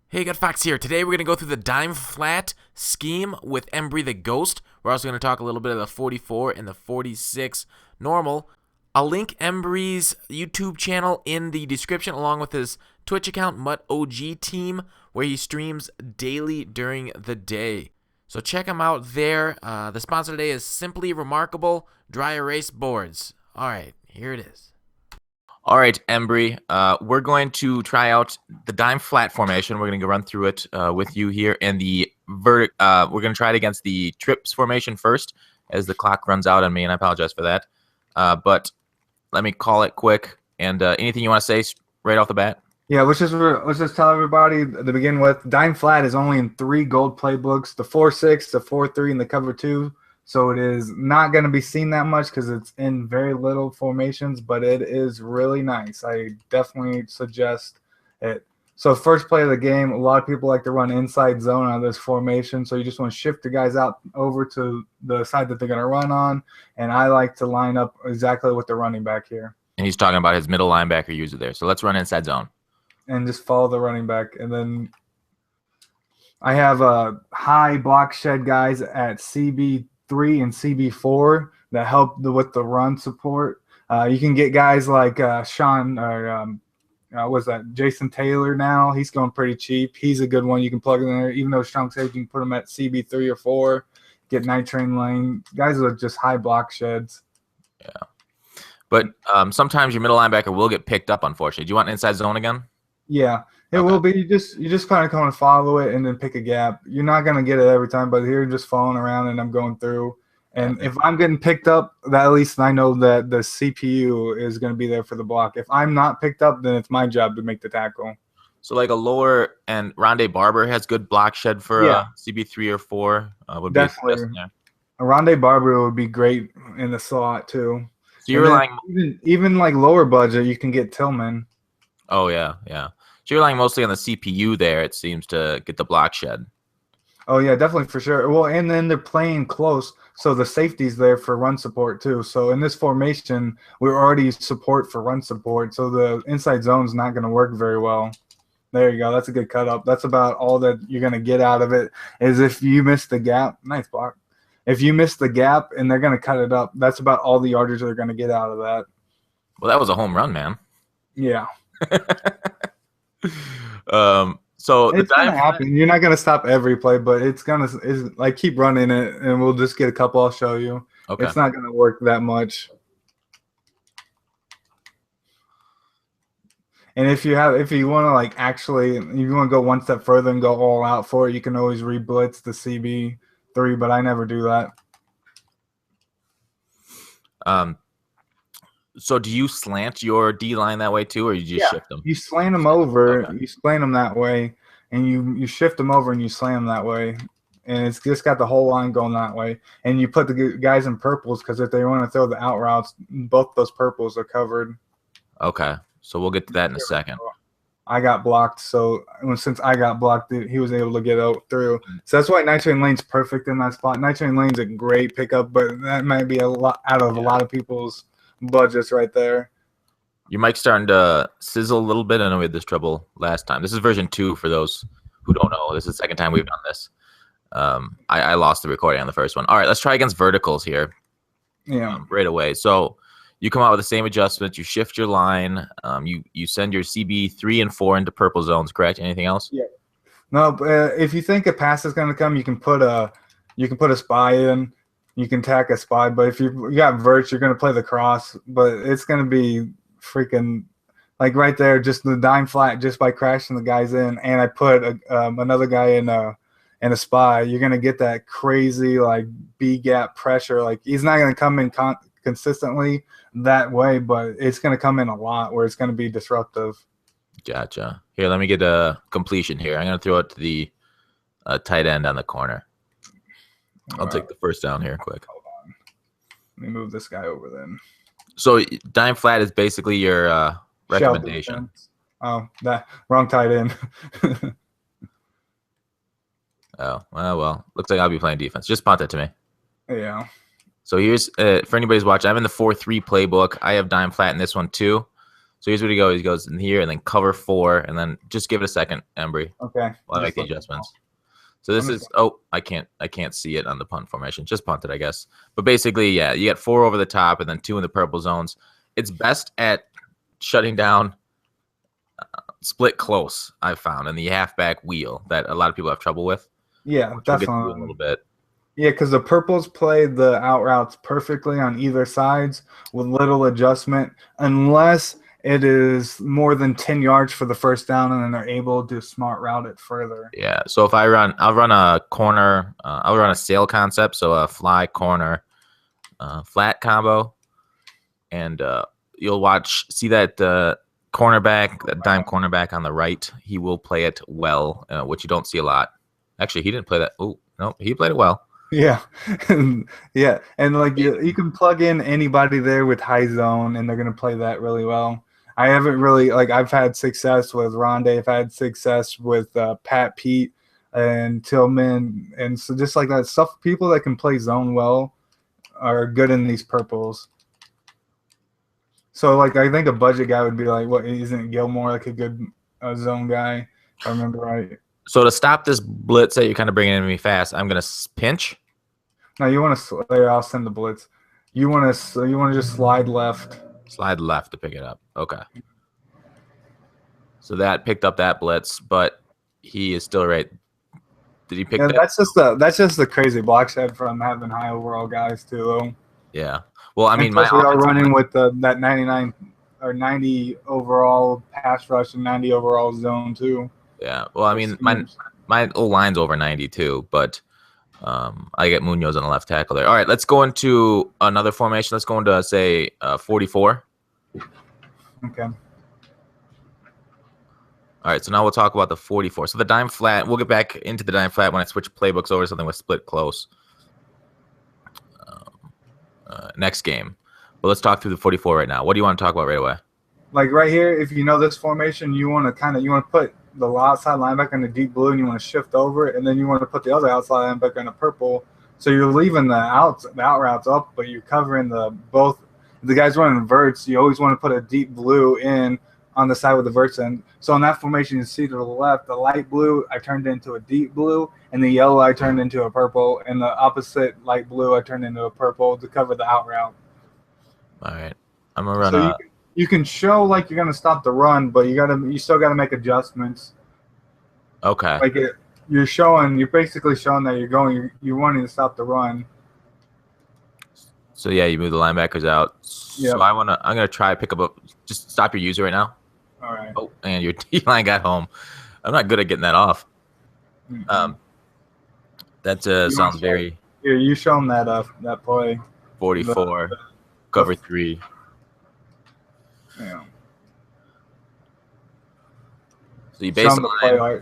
Hey, GutFoxx here. Today we're going to go through the dime flat scheme with Embrythegh0st. We're also going to talk a little bit of the 44 and the 46 normal. I'll link Embry's YouTube channel in the description along with his Twitch account, MuttOG Team, where he streams daily during the day. So check him out there. The sponsor today is Simply Remarkable Dry Erase Boards. All right, here it is. All right, Embry, we're going to try out the dime flat formation. We're going to run through it with you here. And we're going to try it against the trips formation first as the clock runs out on me, and I apologize for that. But let me call it quick. And anything you want to say right off the bat? Yeah, let's just tell everybody to begin with. Dime flat is only in 3 gold playbooks: the 4-6, the 4-3, and the cover 2. So it is not going to be seen that much because it's in very little formations, but it is really nice. I definitely suggest it. So first play of the game, a lot of people like to run inside zone out of this formation. So you just want to shift the guys out over to the side that they're going to run on. And I like to line up exactly with the running back here. And he's talking about his middle linebacker user there. So let's run inside zone. And just follow the running back. And then I have high block shed guys at CB3 and CB4 that help with the run support. You can get guys like Sean or Jason Taylor now. He's going pretty cheap. He's a good one you can plug in there. Even though Strong said you can put him at CB3 or 4. Get night train lane. Guys are just high block sheds. Yeah. But sometimes your middle linebacker will get picked up, unfortunately. Do you want inside zone again? Yeah, it will be. You just kind of follow it and then pick a gap. You're not gonna get it every time, but here just following around and I'm going through. And if I'm getting picked up, that at least I know that the CPU is gonna be there for the block. If I'm not picked up, then it's my job to make the tackle. So like a lower and Rondé Barber has good block shed for CB3 or 4. Would definitely. Be a Rondé Barber would be great in the slot too. So you're relying even like lower budget, you can get Tillman. Oh yeah. So you're relying mostly on the CPU there, it seems, to get the block shed. Oh, yeah, definitely for sure. Well, and then they're playing close, so the safety's there for run support too. So in this formation, we're already support for run support, so the inside zone's not going to work very well. There you go. That's a good cut up. That's about all that you're going to get out of it is if you miss the gap. Nice block. If you miss the gap and they're going to cut it up, that's about all the yardage they're going to get out of that. Well, that was a home run, man. Yeah. So it's gonna happen. You're not gonna stop every play, but it's like keep running it, and we'll just get a couple. I'll show you. Okay. It's not gonna work that much. And if you want to you want to go one step further and go all out for it, you can always re-blitz the CB3, but I never do that. So do you slant your D-line that way too, or you just shift them? You slant them over. Okay. You slant them that way, and you shift them over and you slam them that way. And it's just got the whole line going that way. And you put the guys in purples because if they want to throw the out routes, both those purples are covered. Okay. So we'll get to that in a second. I got blocked, so since I got blocked, he was able to get out through. So that's why Night Train Lane's perfect in that spot. Night Train Lane's a great pickup, but that might be a lot out of a lot of people's budgets right there. Your mic's starting to sizzle a little bit. I know we had this trouble last time. This is version 2 for those who don't know. This is the second time we've done this. I lost the recording on the first one. All right, let's try against verticals here. Yeah. Right away. So you come out with the same adjustments. You shift your line. You send your CB3 and 4 into purple zones, correct? Anything else? Yeah. No, if you think a pass is going to come, you can put a spy in. You can tack a spy, but if you got verts, you're going to play the cross, but it's going to be freaking like right there, just the dime flat, just by crashing the guys in. And I put another guy in a spy. You're going to get that crazy like B gap pressure. Like he's not going to come in consistently that way, but it's going to come in a lot where it's going to be disruptive. Gotcha. Here, let me get a completion here. I'm going to throw it to the tight end on the corner. I'll take the first down here quick. Hold on. Let me move this guy over then. So dime flat is basically your recommendation. Oh, that wrong tight end. Oh, well. Looks like I'll be playing defense. Just punt it to me. Yeah. So here's, for anybody who's watching, I'm in the 4-3 playbook. I have dime flat in this one too. So here's what he goes. He goes in here and then cover 4, and then just give it a second, Embry. Okay. While I make the adjustments. So this is I can't see it on the punt formation. Just punt it, I guess. But basically, yeah, you get 4 over the top and then 2 in the purple zones. It's best at shutting down split close, I've found, and the halfback wheel that a lot of people have trouble with. Yeah, We'll definitely. get to a little bit. Yeah, because the purples play the out routes perfectly on either sides with little adjustment, unless it is more than 10 yards for the first down, and then they're able to smart route it further. Yeah. So if I'll run a corner. I'll run a sail concept, so a fly corner, flat combo, and you'll see that cornerback, that dime cornerback on the right. He will play it well, which you don't see a lot. Actually, he didn't play that. Oh no, he played it well. Yeah, yeah, and like you can plug in anybody there with high zone, and they're gonna play that really well. I haven't really I've had success with Rondé. I've had success with Pat Pete and Tillman, and so just like that stuff. People that can play zone well are good in these purples. So like I think a budget guy would be like, what, isn't Gilmore like a good zone guy? If I remember right. So to stop this blitz that you're kind of bringing in me fast, I'm gonna pinch. No, you want to. I'll send the blitz. You want to just slide left. Slide left to pick it up. Okay. So that picked up that blitz, but he is still right. Did he pick that? That's just the crazy block shed from having high overall guys too, though. Yeah. Well, I mean, we are running with that 99 or 90 overall pass rush and 90 overall zone too. Yeah. Well, I mean, my O line's over 92, but I get Munoz on the left tackle there. All right, let's go into another formation. Let's go into say 44. Okay. All right, so now we'll talk about the 44. So the dime flat, we'll get back into the dime flat when I switch playbooks over to something with split close. Next game. But let's talk through the 44 right now. What do you want to talk about right away? Like right here, if you know this formation, you want to put the outside linebacker in the deep blue, and you want to shift over it, and then you want to put the other outside linebacker in the purple. So you're leaving the out routes up, but you're covering both. The guys running verts, you always want to put a deep blue in on the side with the verts in. So in that formation, you see to the left, the light blue, I turned into a deep blue, and the yellow, I turned into a purple, and the opposite light blue, I turned into a purple to cover the out route. All right. I'm going to run you can show like you're going to stop the run, but you still got to make adjustments. Okay. Like you're basically showing that you're wanting to stop the run. So yeah, you move the linebackers out. Yep. So I'm gonna try to pick up just stop your user right now. All right. Oh, and your D line got home. I'm not good at getting that off. Mm-hmm. That sounds very. Here, you show them that play. 44, cover 3. Yeah. So you base the line. Play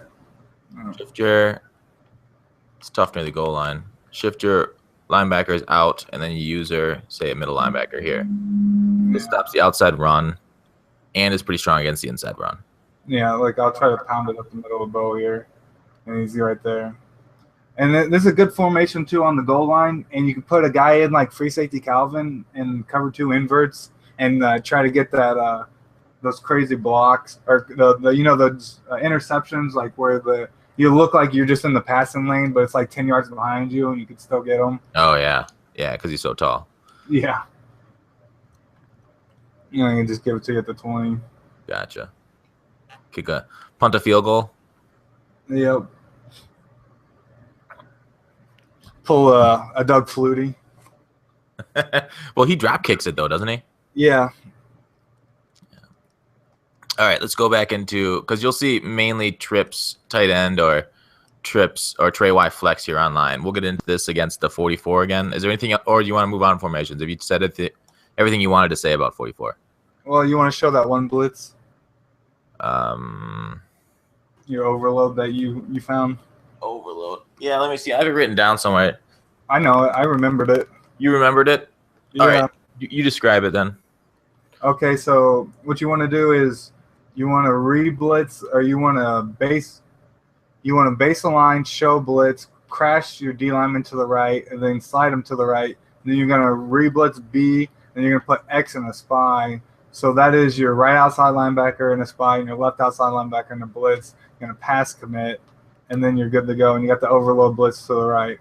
shift your. It's tough near the goal line. Shift your linebackers out, and then you user, say, a middle linebacker here. This stops the outside run, and is pretty strong against the inside run. Yeah, like I'll try to pound it up the middle of the bow here, and he's right there. And this is a good formation too on the goal line, and you can put a guy in like free safety Calvin and cover 2 inverts, and try to get that those crazy blocks or the interceptions, like where you look like you're just in the passing lane, but it's like 10 yards behind you, and you can still get them. Oh, yeah. Yeah, because he's so tall. Yeah. You can just give it to you at the 20. Gotcha. Punt a field goal? Yep. Pull a Doug Flutie. Well, he drop kicks it, though, doesn't he? Yeah. All right, let's go back into, because you'll see mainly trips tight end or trips or Trey Y flex here online. We'll get into this against the 44 again. Is there anything, or do you want to move on formations? Have you said everything you wanted to say about 44? Well, you want to show that one blitz? Your overload that you found? Overload. Yeah, let me see. I have it written down somewhere. I know it. I remembered it. You remembered it? Yeah. All right. You describe it then. Okay, so what you want to do is you want to re-blitz, or you want to base the line, show blitz, crash your D lineman to the right, and then slide him to the right. And then you're going to re-blitz B, and you're going to put X in a spy. So that is your right outside linebacker and a spy, and your left outside linebacker and a blitz. You're going to pass commit, and then you're good to go. And you got the overload blitz to the right.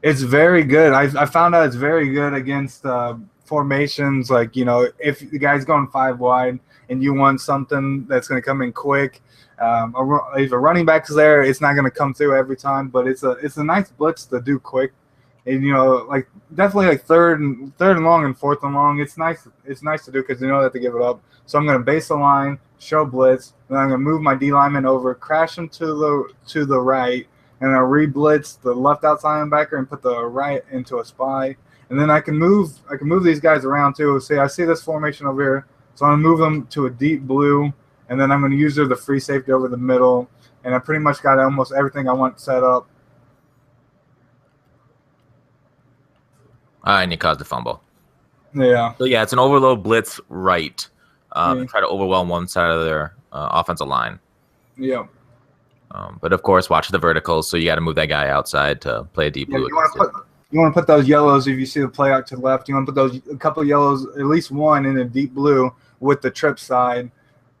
It's very good. I found out it's very good against formations. Like, if the guy's going 5 wide and you want something that's going to come in quick, if a running back's there, it's not going to come through every time. But it's a nice blitz to do quick. And like definitely like third and long and fourth and long. It's nice to do because you know that to give it up. So I'm going to base the line, show blitz, then I'm going to move my D lineman over, crash him to the right. And I re-blitz the left outside linebacker and put the right into a spy. And then I can move these guys around too. See, I see this formation over here. So I'm going to move them to a deep blue. And then I'm going to use the free safety over the middle. And I pretty much got almost everything I want set up. And you caused a fumble. Yeah. So, yeah, it's an overload blitz right. Try to overwhelm one side of their offensive line. Yeah. But of course, watch the verticals. So you got to move that guy outside to play a deep blue. You want to put those yellows if you see the play out to the left. You want to put a couple of yellows, at least one in a deep blue with the trip side,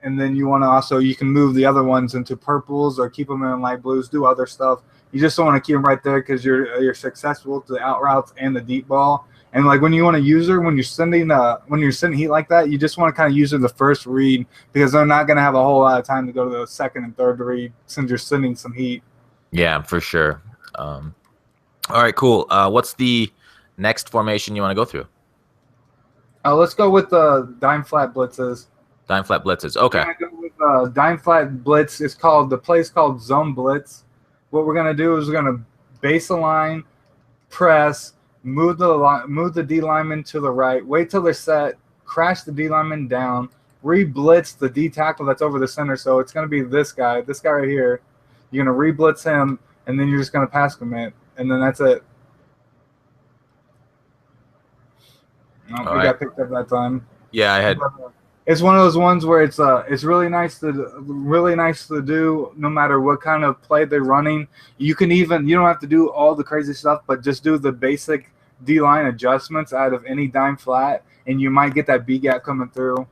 and then you want to you can move the other ones into purples or keep them in light blues. Do other stuff. You just don't want to keep them right there because you're successful to the out routes and the deep ball. And like when you want to use her, when you're sending heat like that, you just want to kind of use her the first read because they're not going to have a whole lot of time to go to the second and third read since you're sending some heat. Yeah, for sure. All right, cool. What's the next formation you want to go through? Let's go with the dime flat blitzes. Dime flat blitzes. Okay. We're gonna go with dime flat blitz. The play's called zone blitz. What we're gonna do is we're gonna base the line, press. Move the D lineman to the right. Wait till they're set. Crash the D lineman down. Re-blitz the D tackle that's over the center. So it's going to be this guy right here. You're going to re-blitz him, and then you're just going to pass commit, and then that's it. We got picked up that time. Yeah, I had. It's one of those ones where it's really nice to do no matter what kind of play they're running. You don't have to do all the crazy stuff, but just do the basic D-line adjustments out of any dime flat, and you might get that B gap coming through.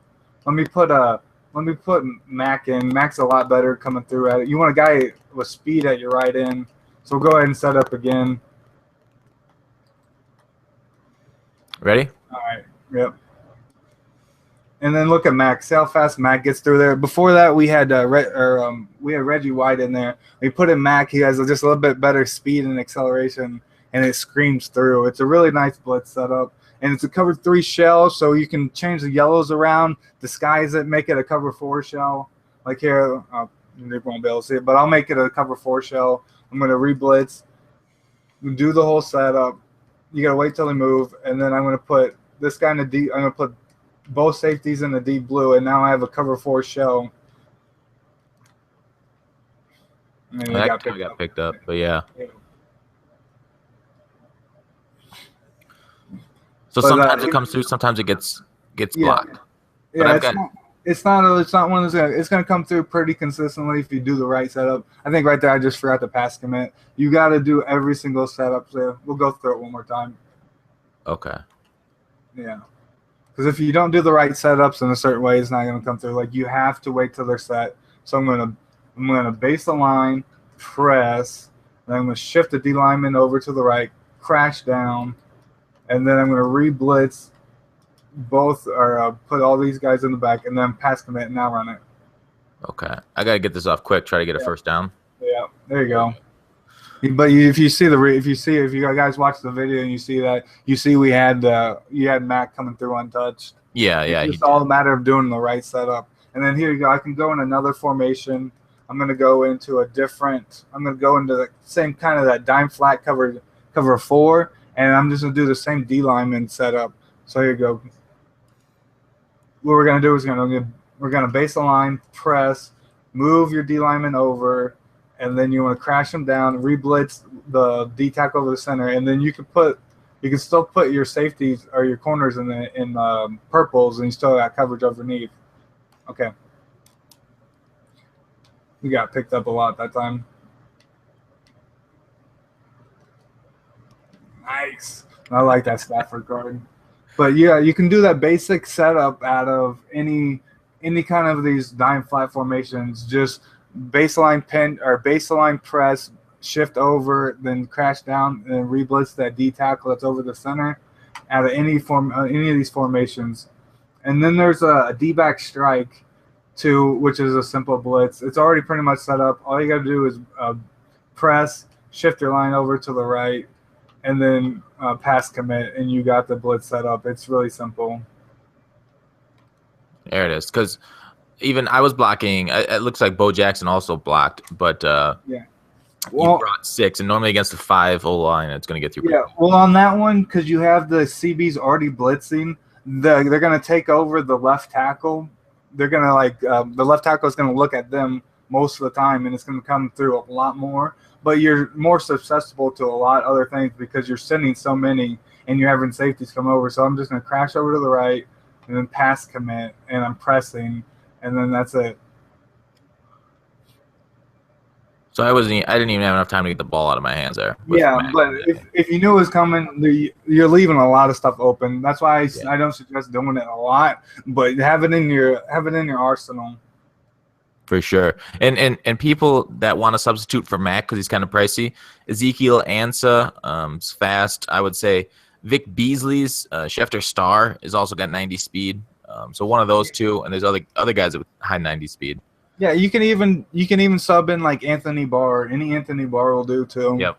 Let me put Mac in. Mac's a lot better coming through at it. You want a guy with speed at your right end. So we'll go ahead and set up again. Ready? All right. Yep. And then look at Mac. See how fast Mac gets through there. Before that, we had Reggie White in there. We put in Mac. He has just a little bit better speed and acceleration, and it screams through. It's a really nice blitz setup, and it's a cover 3 shell, so you can change the yellows around, disguise it, make it a cover 4 shell. Like here, you won't be able to see it, but I'll make it a cover 4 shell. I'm going to re-blitz, do the whole setup. You got to wait till they move, and then I'm going to put this guy in the deep. I'm going to put both safeties in the deep blue, and now I have a cover 4 shell. And then got picked up, but yeah. So sometimes it comes through, sometimes it gets blocked. Yeah, it's not one of those. It's gonna come through pretty consistently if you do the right setup. I think right there I just forgot to pass commit. You got to do every single setup. So we'll go through it one more time. Okay. Yeah. Because if you don't do the right setups in a certain way, it's not going to come through. Like you have to wait till they're set. So I'm gonna base the line, press, and I'm gonna shift the D lineman over to the right, crash down, and then I'm gonna re-blitz both, or put all these guys in the back, and then pass commit and now run it. Okay, I gotta get this off quick. Try to get a first down. Yeah, there you go. But if you guys watch the video and you see we had you had Mac coming through untouched. Yeah. It's just all a matter of doing the right setup. And then here you go. I can go in another formation. I'm gonna go into the same kind of that dime flat cover 4, and I'm just gonna do the same D lineman setup. So here you go. What we're gonna do is we're gonna base the line, press, move your D lineman over. And then you want to crash them down, re-blitz the D tackle over the center, and then you can still put your safeties or your corners in purples, and you still got coverage underneath. Okay, we got picked up a lot that time. Nice. I like that Stafford guard. But yeah, you can do that basic setup out of any kind of these dime flat formations. Just baseline pin or baseline press, shift over, then crash down, and re-blitz that D tackle that's over the center out of any of these formations. And then there's a D-back strike, too, which is a simple blitz. It's already pretty much set up. All you got to do is press, shift your line over to the right, and then pass commit, and you got the blitz set up. It's really simple. There it is. Because even I was blocking. It looks like Bo Jackson also blocked, but Yeah. he brought 6, and normally against the 5 O line, it's going to get through. Yeah, well, on that one, because you have the CBs already blitzing, they're going to take over the left tackle. They're going to the left tackle is going to look at them most of the time, and it's going to come through a lot more. But you're more susceptible to a lot of other things because you're sending so many, and you're having safeties come over. So I'm just going to crash over to the right, and then pass commit, and I'm pressing, and then that's it. So I didn't even have enough time to get the ball out of my hands there. Yeah, but if you knew it was coming, you're leaving a lot of stuff open. That's why I don't suggest doing it a lot, but have it in your arsenal. For sure. And people that want to substitute for Mac because he's kind of pricey, Ezekiel Ansah is fast. I would say Vic Beasley's Schefter Star is also got 90 speed. So one of those two, and there's other guys with high 90 speed. Yeah, you can even sub in like Anthony Barr. Any Anthony Barr will do too. Yep.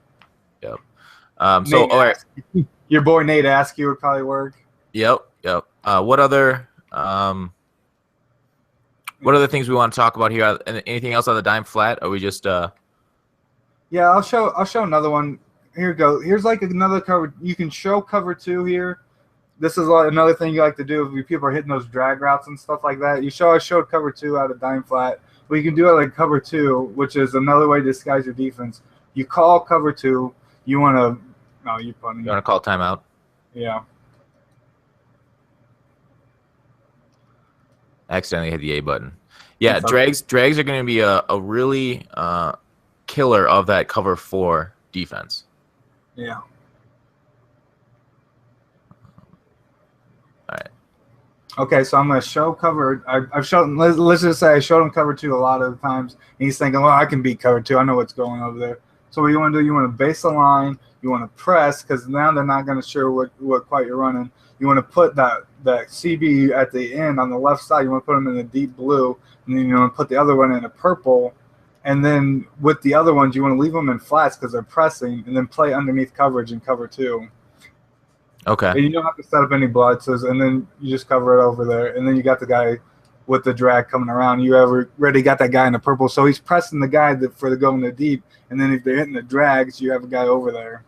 So all right, your boy Nate Askew would probably work. Yep. What other things we want to talk about here? Anything else on the dime flat? Or are we just Yeah, I'll show another one. Here we go. Here's like another cover. You can show cover 2 here. This is another thing you like to do if people are hitting those drag routes and stuff like that. I showed cover 2 out of dime flat. But you can do it like cover 2, which is another way to disguise your defense. You call cover 2. You want to – no, you're punting. You want to call timeout? Yeah. Accidentally hit the A button. Yeah, drags are going to be a really killer of that cover 4 defense. Yeah. All right. Okay, so I'm going to show cover. I've shown. Let's just say I showed him cover 2 a lot of the times, and he's thinking, "Well, I can beat cover 2. I know what's going over there." So what you want to do? You want to base the line. You want to press because now they're not going to sure what quite you're running. You want to put that CB at the end on the left side. You want to put them in the deep blue, and then you want to put the other one in a purple. And then with the other ones, you want to leave them in flats because they're pressing, and then play underneath coverage in cover 2. Okay. And you don't have to set up any blitzes, and then you just cover it over there. And then you got the guy with the drag coming around. You already got that guy in the purple, so he's pressing the guy for the going to deep. And then if they're hitting the drags, you have a guy over there.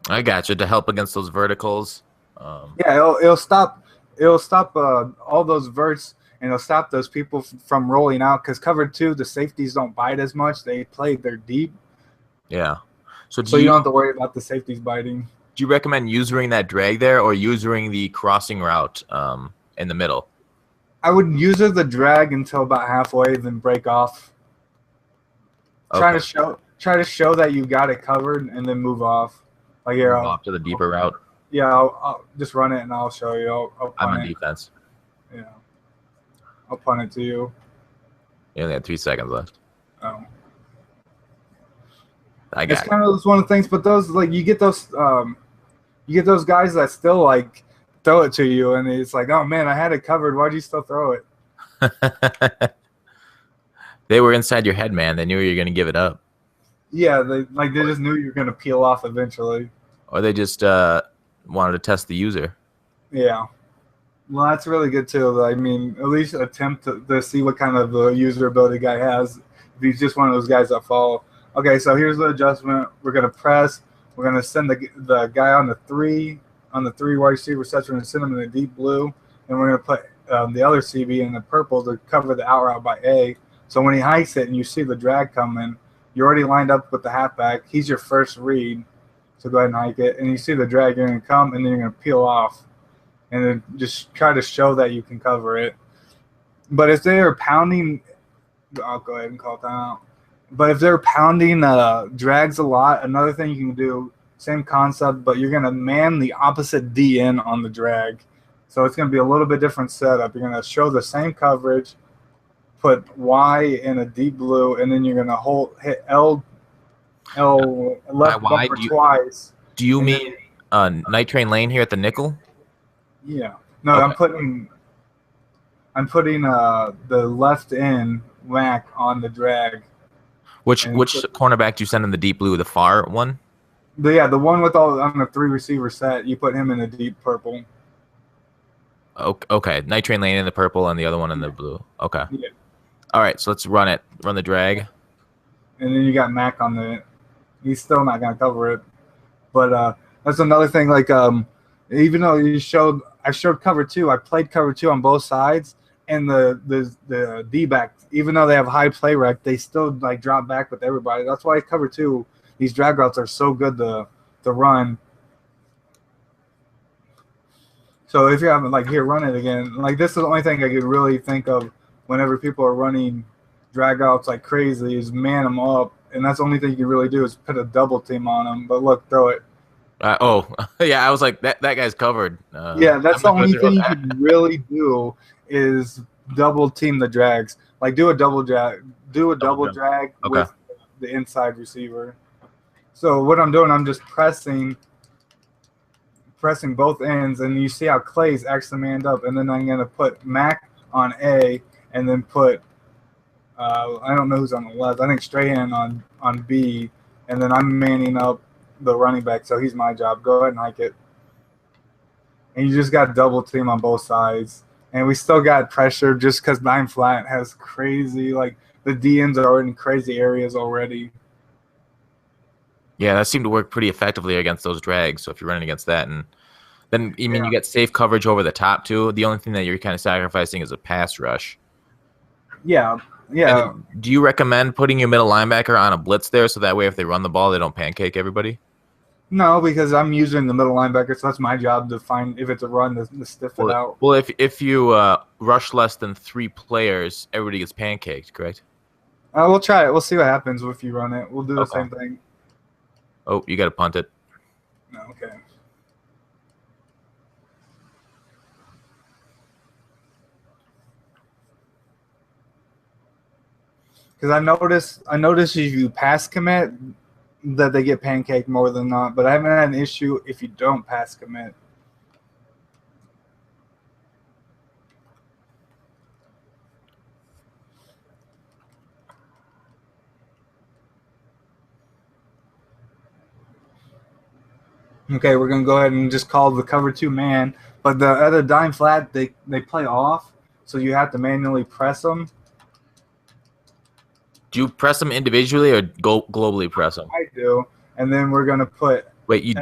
I got you to help against those verticals. Yeah, it'll stop all those verts, and it'll stop those people from rolling out because cover 2, the safeties don't bite as much. They're deep. Yeah. So you don't have to worry about the safeties biting. Do you recommend using that drag there or using the crossing route in the middle? I would use the drag until about halfway, then break off. Okay. Try to show that you got it covered, and then move off. Like here, move off to the deeper route. Yeah, I'll just run it, and I'll show you. I'm on defense. Yeah, I'll punt it to you. You only have 3 seconds left. Oh. It's kind of one of the things, but those you get those guys that still like throw it to you, and it's like, oh man, I had it covered. Why'd you still throw it? They were inside your head, man. They knew you were gonna give it up. Yeah, they just knew you were gonna peel off eventually. Or they just wanted to test the user. Yeah, well, that's really good too. I mean, at least attempt to see what kind of user ability guy has. If he's just one of those guys that fall. Okay, so here's the adjustment. We're gonna press. We're gonna send the guy on the 3 wide receiver sets. We're gonna send him in the deep blue, and we're gonna put the other CB in the purple to cover the out route by A. So when he hikes it and you see the drag coming, you're already lined up with the halfback. He's your first read. So go ahead and hike it, and you see the drag. You're gonna come, and then you're gonna peel off, and then just try to show that you can cover it. But if they are pounding, I'll go ahead and call that out. But if they're pounding drags a lot, another thing you can do same concept, but you're gonna man the opposite DN on the drag. So it's gonna be a little bit different setup. You're gonna show the same coverage, put Y in a deep blue, and then you're gonna hit L left why bumper twice. Do you mean Night Train Lane here at the nickel? Yeah. No, Okay. I'm putting the left in whack on the drag. Which cornerback do you send in the deep blue? The far one? The one with all on the 3 receiver set, you put him in the deep purple. Okay. Night Train Lane in the purple and the other one in the blue. Okay. Yeah. All right, so let's run it. Run the drag. And then you got Mac on the. He's still not gonna cover it, but that's another thing. Like even though I showed cover 2, I played cover 2 on both sides, and the D back, even though they have high play rec, they still like drop back with everybody. That's why cover 2, these drag routes are so good to run. So if you're having like here, run it again. Like this is the only thing I could really think of whenever people are running drag outs like crazy is man them up, and that's the only thing you can really do is put a double team on them. But look, throw it. Yeah, I was like that guy's covered. Yeah, that's the only thing you can really do is double team the drags. Like do a double drag with the inside receiver. So what I'm doing, I'm just pressing both ends, and you see how Clay's actually manned up, and then I'm gonna put Mac on A, and then put I don't know who's on the left. I think Strahan on B, and then I'm manning up the running back, so he's my job. Go ahead and hike it. And you just got double team on both sides. And we still got pressure just because dime flat has crazy, like the DNs are in crazy areas already. Yeah, that seemed to work pretty effectively against those drags. So if you're running against that, and then you get safe coverage over the top too. The only thing that you're kind of sacrificing is a pass rush. Yeah. Yeah. Do you recommend putting your middle linebacker on a blitz there so that way if they run the ball, they don't pancake everybody? No, because I'm using the middle linebacker, so that's my job to find if it's a run to stiff it out. Well, if you rush less than 3 players, everybody gets pancaked, correct? We'll try it. We'll see what happens if you run it. We'll do the same thing. Oh, you got to punt it. No, okay. Because I noticed if you pass commit that they get pancaked more than not, but I haven't had an issue if you don't pass commit. Okay, we're gonna go ahead and just call the cover 2 man, but the other dime flat they play off, so you have to manually press them. Do you press them individually or globally press them? I do, and then we're gonna put. Wait, you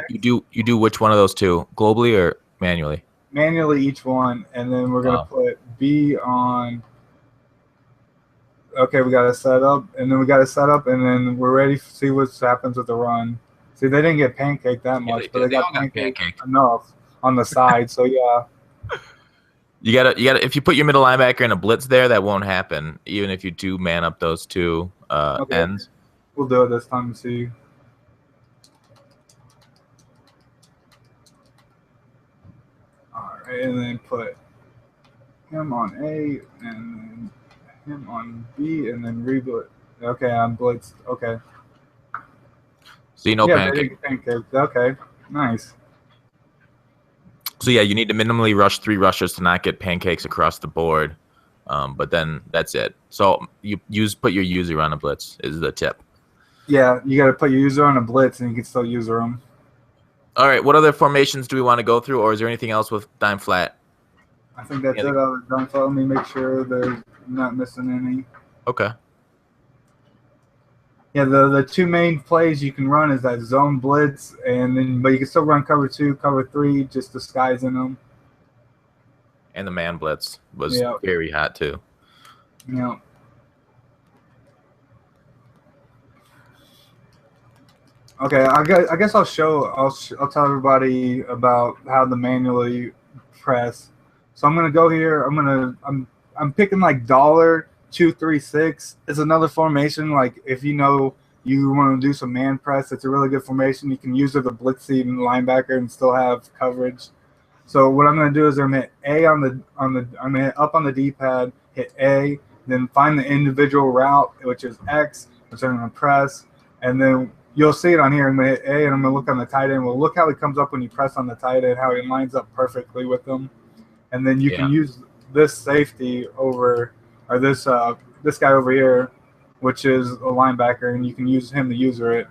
do which one of those two? Globally or manually? Manually each one, and then we're gonna put B on. Okay, we got to set up, and then and then we're ready to see what happens with the run. See, they didn't get pancaked that much, but they got pancaked enough on the side. So yeah. You gotta. If you put your middle linebacker in a blitz there, that won't happen. Even if you do man up those 2 ends. We'll do it this time and see. All right, and then put him on A, and then him on B, and then re-blitz. Okay, I'm blitzed. Okay. So pancake. Okay, nice. So yeah, you need to minimally rush 3 rushers to not get pancakes across the board, but then that's it. So you put your user on a blitz is the tip. Yeah, you got to put your user on a blitz, and you can still user them. All right, what other formations do we want to go through, or is there anything else with dime flat? I think that's it. Dime flat. Let me make sure they're not missing any. Okay. Yeah, the 2 main plays you can run is that zone blitz, but you can still run cover 2, cover 3, just disguising them. And the man blitz was very hot too. Yeah. Okay, I guess I'll tell everybody about how to manually press. So I'm gonna go here. I'm picking like $236. It's another formation. Like if you know you want to do some man press, it's a really good formation. You can use it as a blitzing linebacker and still have coverage. So what I'm going to do is I'm going to hit A I'm going to hit up on the D-pad, hit A, then find the individual route, which is X, which I'm going to press, and then you'll see it on here. I'm going to hit A, and I'm going to look on the tight end. Well, look how it comes up when you press on the tight end, how it lines up perfectly with them. And then you can use this safety over, or this guy over here, which is a linebacker, and you can use him to user it.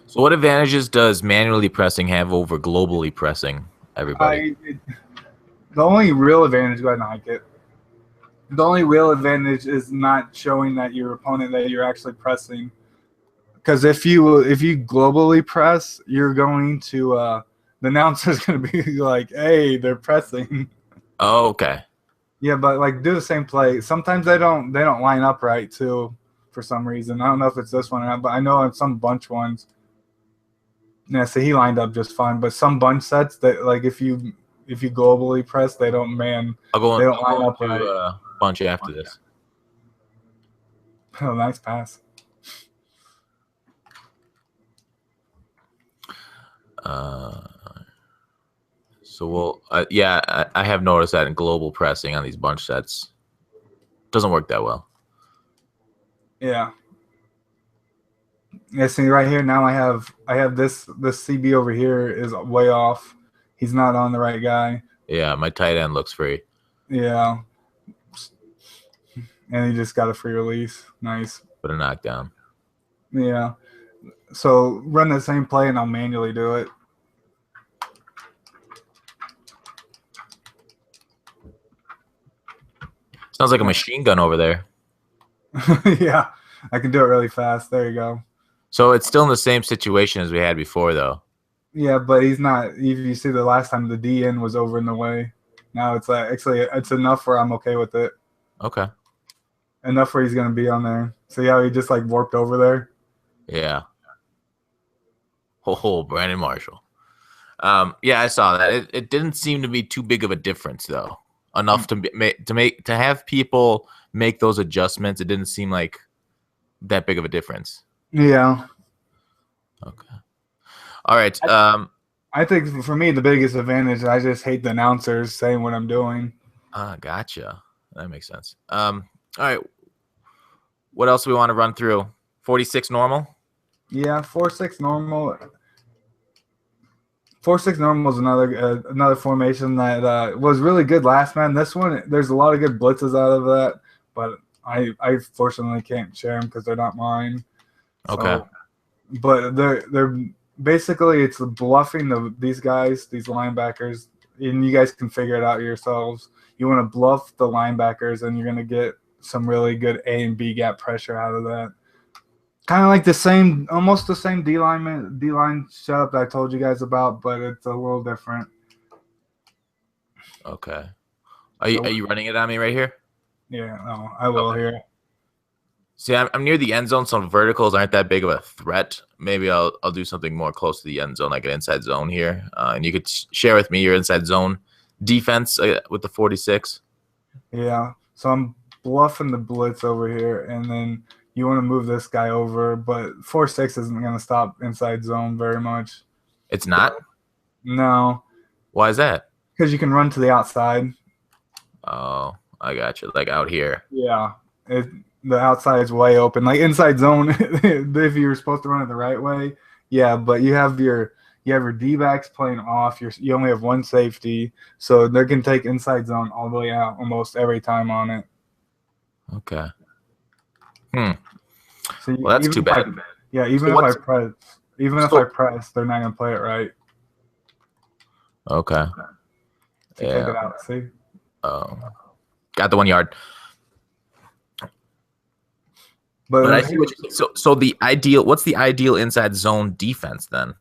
So what advantages does manually pressing have over globally pressing everybody? The only real advantage, go ahead and hike it. The only real advantage is not showing that your opponent that you're actually pressing. Because if you globally press, you're going to the announcer's going to be like, "Hey, they're pressing." Oh, okay. Yeah, but like do the same play. Sometimes they don't line up right too, for some reason. I don't know if it's this one or not, but I know on some bunch ones. Yeah, so he lined up just fine. But some bunch sets that like if you globally press, they don't line up right. Bunch after this. Oh, nice pass. So we'll I have noticed that in global pressing on these bunch sets doesn't work that well. Yeah. Yeah, see right here now I have this CB over here is way off. He's not on the right guy. Yeah, my tight end looks free. Yeah. And he just got a free release. Nice. But a knockdown. Yeah. So run the same play and I'll manually do it. Sounds like a machine gun over there. Yeah, I can do it really fast. There you go. So it's still in the same situation as we had before, though. Yeah, but he's not. If you see the last time, the DN was over in the way. Now it's like actually it's enough where I'm okay with it. Okay. Enough where he's gonna be on there. See how he just like warped over there? Yeah. Oh, Brandon Marshall. Yeah, I saw that. It didn't seem to be too big of a difference, though. Enough to have people make those adjustments. It didn't seem like that big of a difference. Yeah. Okay. All right. I think for me the biggest advantage, I just hate the announcers saying what I'm doing. Gotcha. That makes sense. All right. What else do we want to run through? 46 normal? Yeah, 4-6 normal. 4-6 normal is another formation that was really good last man. This one, there's a lot of good blitzes out of that, but I fortunately can't share them because they're not mine. Okay. So, but they're basically it's bluffing these guys, these linebackers, and you guys can figure it out yourselves. You want to bluff the linebackers, and you're going to get some really good A and B gap pressure out of that. Kind of like almost the same D-line setup that I told you guys about, but it's a little different. Okay. Are you running it on me right here? Yeah, no, I will here. See, I'm near the end zone, so verticals aren't that big of a threat. Maybe I'll do something more close to the end zone, like an inside zone here. And you could share with me your inside zone defense with the 46. Yeah, so I'm bluffing the blitz over here, and then you want to move this guy over, but 4-6 isn't going to stop inside zone very much. It's not? No. Why is that? Because you can run to the outside. Oh, I got you. Like out here. Yeah. The outside is way open. Like inside zone, if you're supposed to run it the right way, yeah, but you have your D-backs playing off. You only have one safety, so they can take inside zone all the way out almost every time on it. Okay. So well, that's too bad. Even if I press, they're not gonna play it right. Okay. So take it out. See. Oh, got the 1 yard. But I see what you so the ideal. What's the ideal inside zone defense then?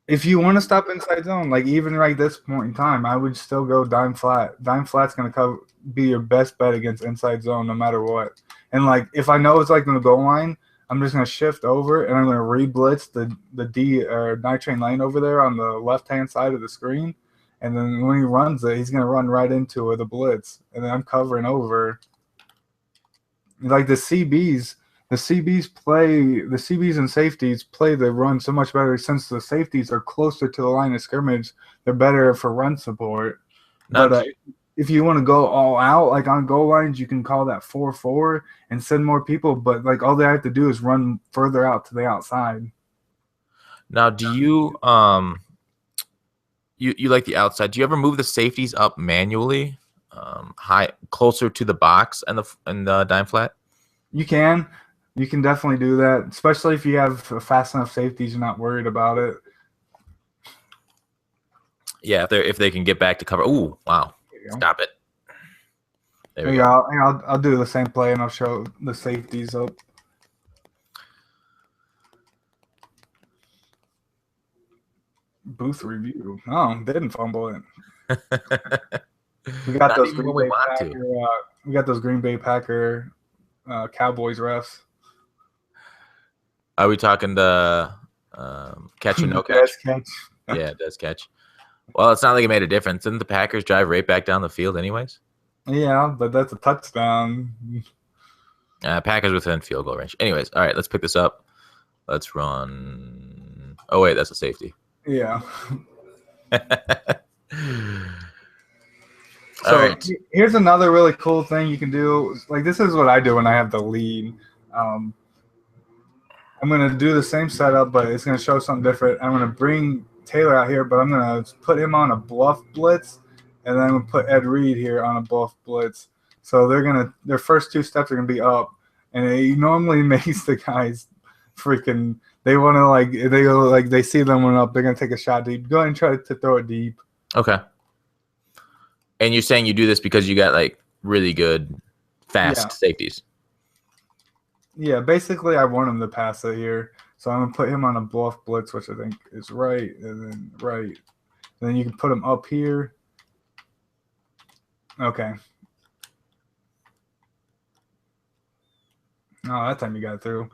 If you want to stop inside zone, like even right this point in time, I would still go dime flat. Dime flat's gonna be your best bet against inside zone, no matter what. And like if I know it's like in the goal line, I'm just gonna shift over and I'm gonna re-blitz the D or night train lane over there on the left hand side of the screen. And then when he runs it, he's gonna run right into the blitz, and then I'm covering over. Like the CBs, the CBs and safeties play the run so much better since the safeties are closer to the line of scrimmage. They're better for run support. Now, But if you want to go all out, like on goal lines, you can call that 4-4 and send more people. But like all they have to do is run further out to the outside. now, do you you like the outside? Do you ever move the safeties up manually, high closer to the box and the dime flat? You can definitely do that, especially if you have fast enough safeties. You're not worried about it. Yeah, if they can get back to cover. Ooh, wow! Stop it. There we go. I'll do the same play and I'll show the safeties up. Booth review. Oh, they didn't fumble it. We got those Green Bay Packer. We got those Green Bay Packer Cowboys refs. Are we talking the catch or no catch? catch? Yeah, it does catch. Well, it's not like it made a difference. Didn't the Packers drive right back down the field anyways? Yeah, but that's a touchdown. Packers within field goal range. Anyways, all right, let's pick this up. Let's run. Oh, wait, that's a safety. Yeah. All right. Here's another really cool thing you can do. Like, this is what I do when I have the lead. I'm going to do the same setup, but it's going to show something different. I'm going to bring Taylor out here, but I'm going to put him on a bluff blitz, and then I'm going to put Ed Reed here on a bluff blitz. So their first two steps are going to be up, and it normally makes the guys freaking – they want to they see them went up, they're going to take a shot deep. Go ahead and try to throw it deep. Okay. And you're saying you do this because you got like really good fast safeties. Yeah, basically I want him to pass it here. So I'm going to put him on a bluff blitz, which I think is right, and then right. And then you can put him up here. Okay. Oh, that time you got through.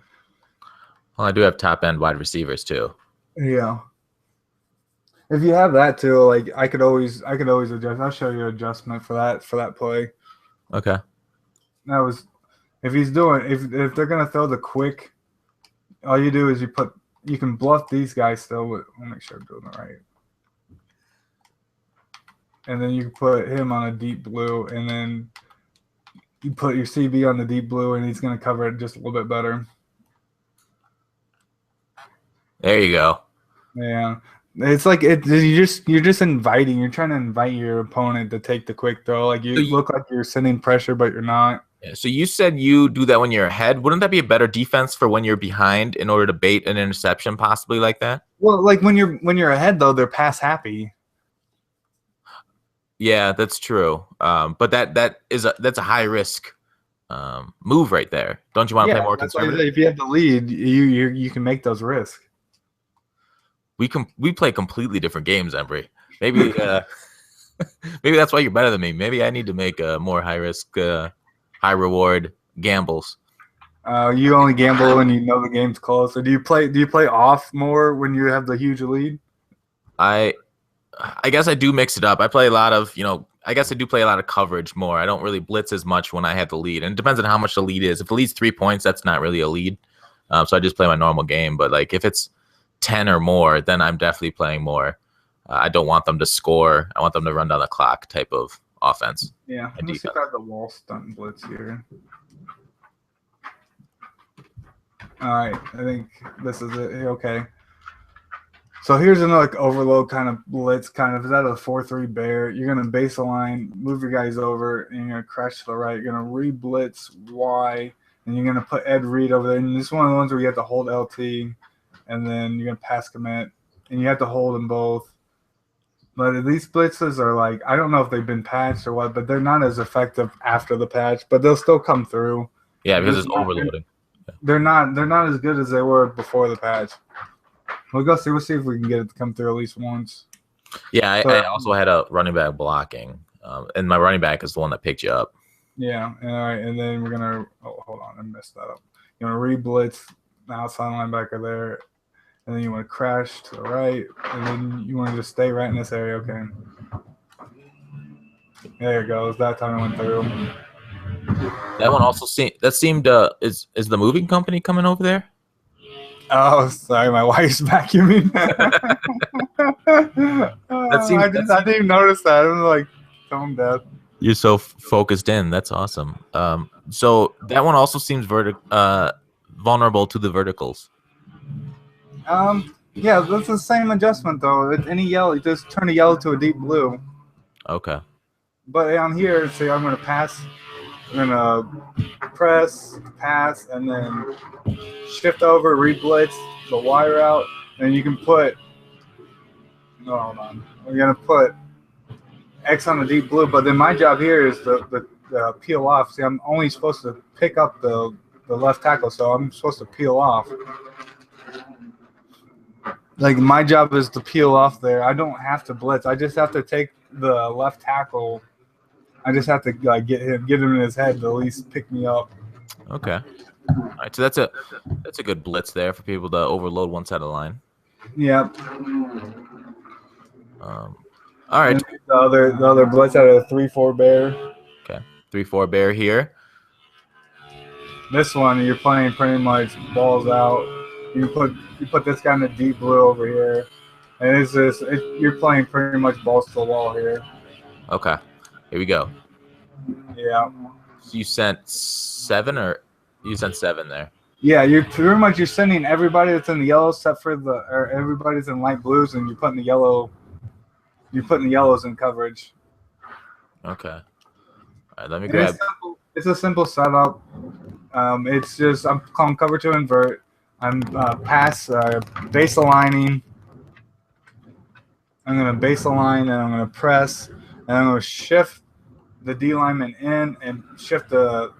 Well, I do have top end wide receivers too. Yeah. If you have that too, like I could always adjust. I'll show you an adjustment for that play. Okay. That was if they're gonna throw the quick, all you do is you can bluff these guys still. I'll make sure I'm doing it right. And then you can put him on a deep blue, and then you put your CB on the deep blue, and he's gonna cover it just a little bit better. There you go. Yeah. It's like you're just inviting. You're trying to invite your opponent to take the quick throw. Like you look like you're sending pressure, but you're not. Yeah, so you said you do that when you're ahead. Wouldn't that be a better defense for when you're behind in order to bait an interception, possibly like that? Well, like when you're ahead though, they're pass happy. Yeah, that's true. But that's a high risk move right there. Don't you want to play more conservative? If you have the lead, you can make those risks. We play completely different games, Embry. Maybe maybe that's why you're better than me. Maybe I need to make more high risk, high reward gambles. You only gamble when you know the game's close. Or do you play off more when you have the huge lead? I guess I do mix it up. I play a lot of I guess I do play a lot of coverage more. I don't really blitz as much when I have the lead, and it depends on how much the lead is. If the lead's 3 points, that's not really a lead. So I just play my normal game. But like if it's 10 or more, then I'm definitely playing more. I don't want them to score. I want them to run down the clock type of offense. Yeah, let me see if I have the wall stunt blitz here. All right, I think this is it. Okay. So here's another overload kind of blitz, kind of. Is that a 4-3 bear? You're going to base a line, move your guys over, and you're going to crash to the right. You're going to re-blitz Y, and you're going to put Ed Reed over there. And this is one of the ones where you have to hold LT. And then you're going to pass commit, and you have to hold them both. But these blitzes are like, I don't know if they've been patched or what, but they're not as effective after the patch, but they'll still come through. Yeah, because it's overloading. They're not as good as they were before the patch. We'll see if we can get it to come through at least once. Yeah, I also had a running back blocking, and my running back is the one that picked you up. Yeah, all right, and then we're going to – hold on, I messed that up. You're going to re-blitz the outside linebacker there. And then you want to crash to the right, and then you want to just stay right in this area. Okay. There it goes. That time it went through. That one also seemed is the moving company coming over there? Oh, sorry, my wife's vacuuming. That seemed I didn't even notice that. I'm like tone deaf. You're so focused in. That's awesome. So that one also seems vulnerable to the verticals. Yeah, that's the same adjustment though. Any yellow, you just turn a yellow to a deep blue. Okay. But on here, see, I'm gonna pass. I'm gonna press, pass, and then shift over, re-blitz the Y route, and you can put. No, hold on. We're gonna put X on the deep blue, but then my job here is the peel off. See, I'm only supposed to pick up the left tackle, so I'm supposed to peel off. Like my job is to peel off there. I don't have to blitz. I just have to take the left tackle. I just have to like get him in his head to at least pick me up. Okay. All right. So that's a good blitz there for people to overload one side of the line. Yeah. All right. And the other blitz out of the 3-4 bear. Okay. 3-4 bear here. This one you're playing pretty much balls out. You put this guy in the deep blue over here, and you're playing pretty much balls to the wall here. Okay. Here we go. Yeah. So you sent 7 or you sent 7 there? Yeah, you're sending everybody that's in the yellow except for everybody's in light blues, and you're putting the yellows in coverage. Okay. All right, let me grab. It's a simple setup. It's just I'm calling cover to invert. I'm base aligning. I'm gonna base align and I'm gonna press and I'm gonna shift the D lineman in and shift the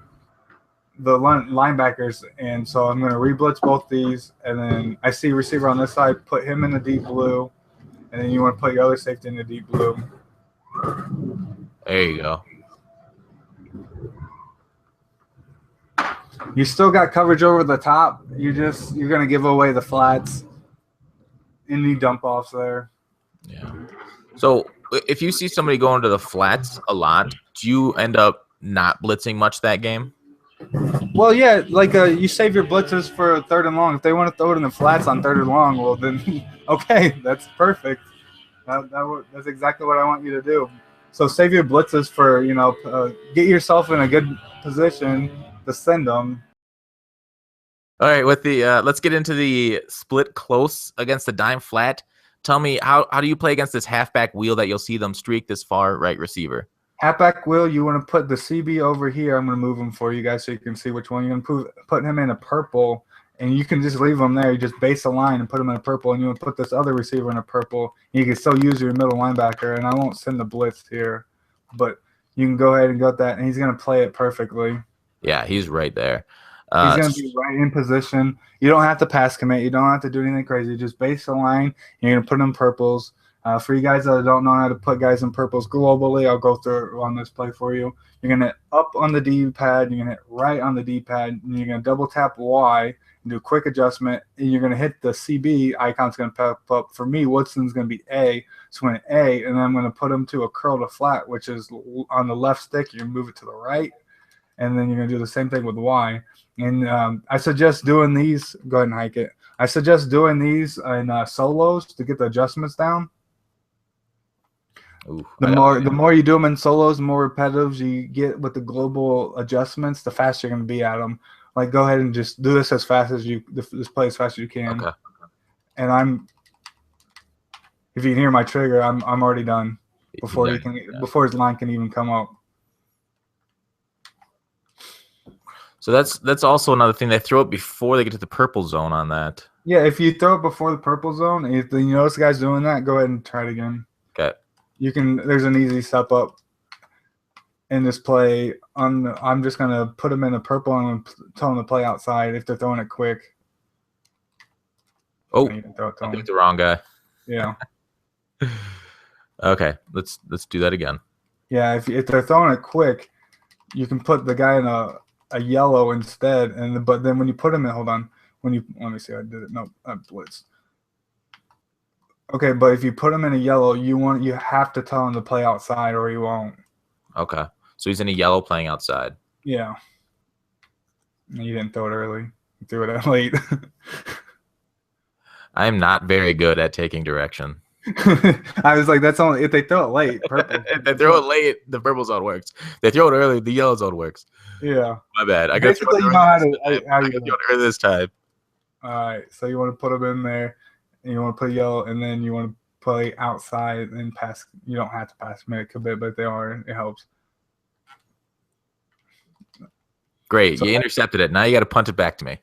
linebackers, and so I'm going to re-blitz both these, and then I see receiver on this side, put him in the deep blue, and then you want to put your other safety in the deep blue. There you go. You still got coverage over the top. You're going to give away the flats. Any dump offs there. Yeah. So if you see somebody going to the flats a lot, do you end up not blitzing much that game? Well, yeah, like you save your blitzes for 3rd and long. If they want to throw it in the flats on 3rd and long, well then, okay, that's perfect. That's exactly what I want you to do. So save your blitzes for get yourself in a good position to send them. All right, with the let's get into the split close against the dime flat. Tell me how do you play against this halfback wheel that you'll see them streak this far right receiver? Halfback wheel, you want to put the CB over here. I'm going to move him for you guys so you can see which one. You're going to put him in a purple, and you can just leave him there. You just base a line and put him in a purple, and you want to put this other receiver in a purple. And you can still use your middle linebacker, and I won't send the blitz here, but you can go ahead and get that, and he's going to play it perfectly. Yeah, he's right there. He's going to be right in position. You don't have to pass commit. You don't have to do anything crazy. Just base the line. You're going to put in purples. For you guys that don't know how to put guys in purples globally, I'll go through it on this play for you. You're going to up on the D-pad. You're going to hit right on the D-pad. And you're going to double tap Y and do a quick adjustment. And you're going to hit the CB icon's going to pop up. For me, Woodson's going to be A. So I'm going to A, and then I'm going to put him to a curl to flat, which is on the left stick. You're going to move it to the right. And then you're going to do the same thing with Y. And I suggest doing these. Go ahead and hike it. I suggest doing these in solos to get the adjustments down. Ooh, the more you do them in solos, the more repetitives you get with the global adjustments, the faster you're going to be at them. Like, go ahead and just do this as fast as this play as fast as you can. Okay. And if you can hear my trigger, I'm already done before before his line can even come up. So that's also another thing. They throw it before they get to the purple zone on that. Yeah, if you throw it before the purple zone, if you notice the guy's doing that, go ahead and try it again. Okay. There's an easy step up in this play. I'm just gonna put them in the purple and I'm tell them to play outside if they're throwing it quick. Oh, I think the wrong guy. Yeah. Okay, let's do that again. Yeah, if they're throwing it quick, you can put the guy in a yellow instead, but then when you put him in, let me see, I did it. No, I blitzed. Okay, but if you put him in a yellow, you have to tell him to play outside or he won't. Okay, so he's in a yellow playing outside. Yeah. You didn't throw it early. You threw it out late. I'm not very good at taking direction. I was like, that's only if they throw it late. Purple. If they throw it late, the purple zone works. They throw it early, the yellow zone works. Yeah. My bad. I got to throw Basically, it you early know how this to. time. I got to throw it early this time. All right. So you want to put them in there, and you want to put yellow, and then you want to play outside and pass. You don't have to pass make a bit, but they are. It helps. Great. So You intercepted it. Now you got to punt it back to me.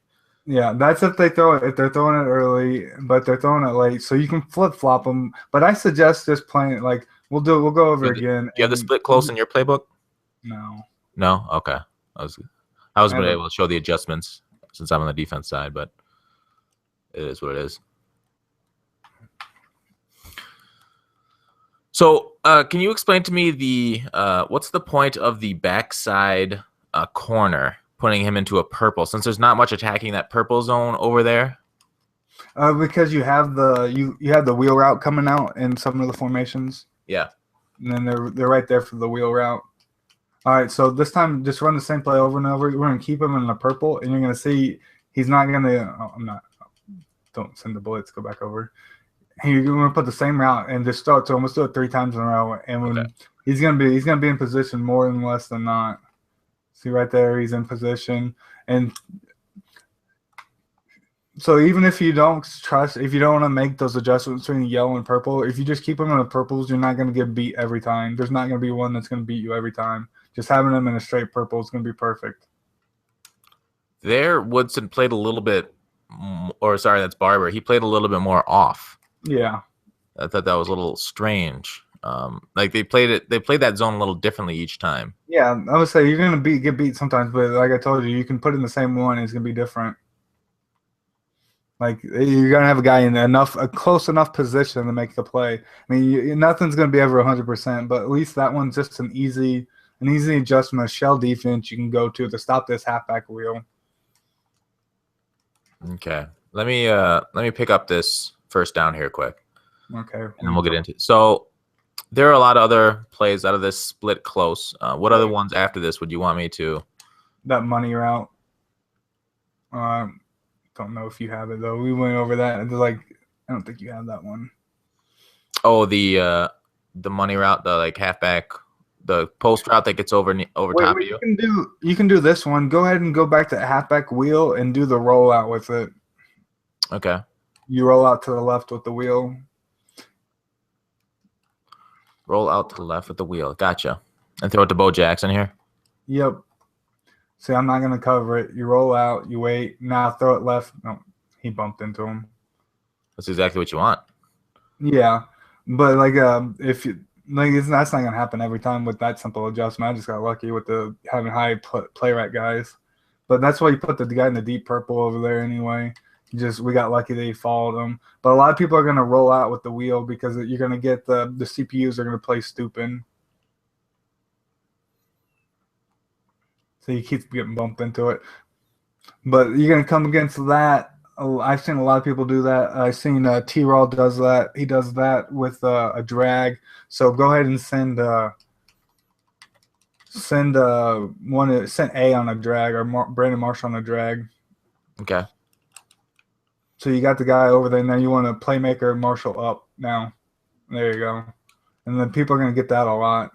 yeah, that's if they throw it. If they're throwing it early, but they're throwing it late, so you can flip flop them. But I suggest just playing like we'll go over again. Do you have the split close in your playbook? No. No. Okay. I was able to show the adjustments since I'm on the defense side, but it is what it is. So, can you explain to me the what's the point of the backside corner, putting him into a purple, since there's not much attacking that purple zone over there? Because you have the you have the wheel route coming out in some of the formations. Yeah. And then they're right there for the wheel route. All right, so this time just run the same play over and over. We're gonna keep him in the purple, and you're gonna see he's not gonna. Oh, I'm not. Don't send the bullets. Go back over. You're gonna put the same route and just start to almost do it 3 times in a row. And when he's gonna be in position more than less than not. See right there, he's in position, and so even if you don't want to make those adjustments between yellow and purple, if you just keep them in the purples, you're not going to get beat every time. There's not going to be one that's going to beat you every time. Just having them in a straight purple is going to be perfect. There, Woodson played a little bit, or sorry, that's Barber. He played a little bit more off. Yeah. I thought that was a little strange. Like they played that zone a little differently each time. Yeah, I would say you're going to get beat sometimes, but like I told you, you can put in the same one and it's going to be different. Like you're gonna have a guy in a close enough position to make the play. I mean, nothing's gonna be ever 100%, but at least that one's just an easy adjustment, a shell defense you can go to stop this halfback wheel. Okay, let me pick up this first down here quick. Okay, and then we'll get into it. So there are a lot of other plays out of this split close. What other ones after this would you want me to? That money route. Don't know if you have it though. We went over that. And I don't think you have that one. Oh, the money route, the like halfback, the post route that gets over top of you. You can do this one. Go ahead and go back to halfback wheel and do the rollout with it. Okay. You roll out to the left with the wheel. Roll out to the left with the wheel. Gotcha. And throw it to Bo Jackson here. Yep. See, I'm not going to cover it. You roll out, you wait. Now throw it left. No, he bumped into him. That's exactly what you want. Yeah, but if you that's not going to happen every time with that simple adjustment. I just got lucky with having high play rate guys. But that's why you put the guy in the deep purple over there anyway. We got lucky that he followed him. But a lot of people are going to roll out with the wheel because you're going to get the CPUs are going to play stupid. So you keep getting bumped into it. But you're going to come against that. I've seen a lot of people do that. I've seen T-Raw does that. He does that with a drag. So go ahead and send A on a drag or Brandon Marshall on a drag. Okay. So you got the guy over there. Now you want a playmaker Marshall up now. There you go. And then people are going to get that a lot.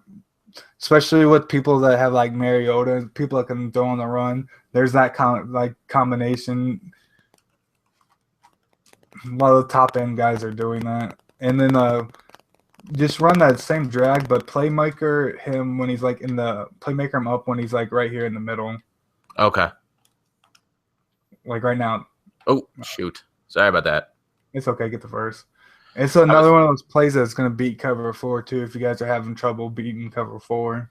Especially with people that have like Mariota, people that can throw on the run. There's that combination. A lot of the top end guys are doing that. And then just run that same drag, but playmaker him when he's playmaker him up when he's like right here in the middle. Okay. Like right now. Oh, shoot. Sorry about that. It's okay. Get the first. It's another one of those plays that's going to beat cover 4 too if you guys are having trouble beating cover 4.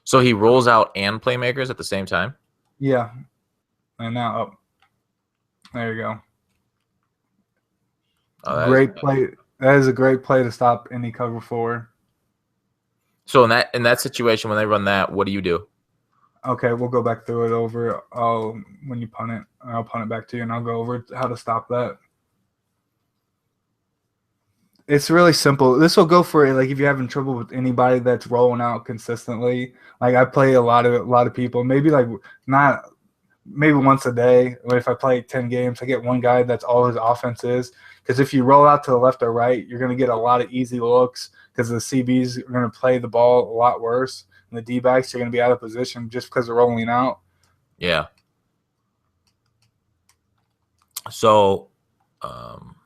So he rolls out and playmakers at the same time? Yeah. And now up. There you go. Oh, great play. That is a great play to stop any cover 4. So in that situation, when they run that, what do you do? Okay, we'll go back through it over. When you punt it, I'll punt it back to you, and I'll go over how to stop that. It's really simple. This will go for like if you're having trouble with anybody that's rolling out consistently. Like I play a lot of people, maybe like not maybe once a day. If I play 10 games, I get one guy that's all his offense is. Because if you roll out to the left or right, you're going to get a lot of easy looks because the CBs are going to play the ball a lot worse. And the D-backs are going to be out of position just because they're rolling out. Yeah. So, um,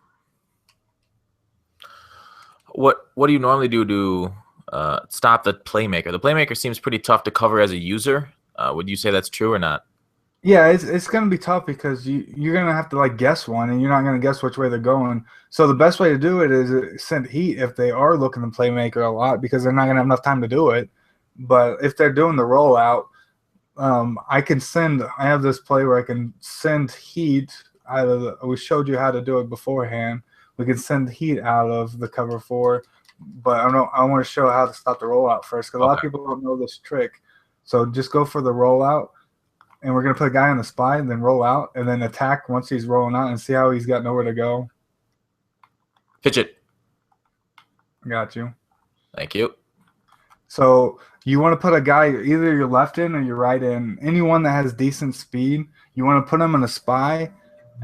what do you normally do to stop the playmaker? The playmaker seems pretty tough to cover as a user. Would you say that's true or not? Yeah, it's gonna be tough because you're gonna have to like guess one, and you're not gonna guess which way they're going. So the best way to do it is send heat if they are looking to playmaker a lot because they're not gonna have enough time to do it. But if they're doing the rollout, I can send. I have this play where I can send heat out of. We showed you how to do it beforehand. We can send heat out of the cover four, but I want to show how to stop the rollout first because a lot of Okay. people don't know this trick. So just go for the rollout and we're going to put a guy on the spy and then roll out and then attack once he's rolling out and see how he's got nowhere to go. Pitch it. Got you. Thank you. So you want to put a guy either your left in or your right in. Anyone that has decent speed, you want to put him in a spy,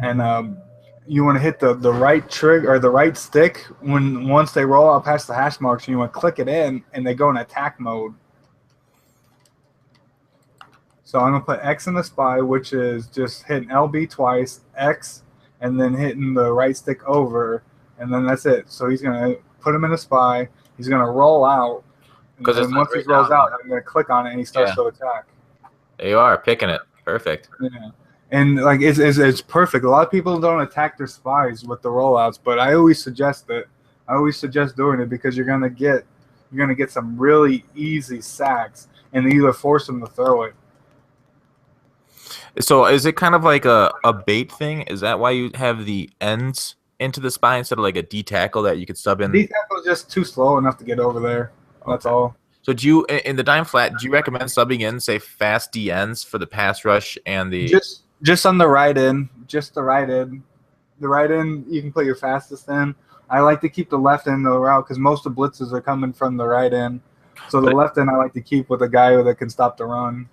and you want to hit the right trigger or the right stick once they roll out past the hash marks. And you want to click it in, and they go in attack mode. So I'm going to put X in the spy, which is just hitting LB twice, X, and then hitting the right stick over, and then that's it. So he's going to put him in a spy. He's going to roll out. And Because it's then like once he right rolls now. out, I'm going to click on it, and he starts to attack. There you are, picking it. Perfect. Yeah. And like it's perfect. A lot of people don't attack their spies with the rollouts, but I always suggest it. I always suggest doing it because you're gonna get some really easy sacks and either force them to throw it. So is it kind of like a bait thing? Is that why you have the ends into the spine instead of like a D tackle that you could sub in? D tackle is just too slow enough to get over there. That's Okay. all. So do you in the dime flat? Do you recommend subbing in say fast D ends for the pass rush and the? Just on the right end, just the right end. The right end you can put your fastest in. I like to keep the left end of the route because most of the blitzes are coming from the right end. So the left end I like to keep with a guy that can stop the run.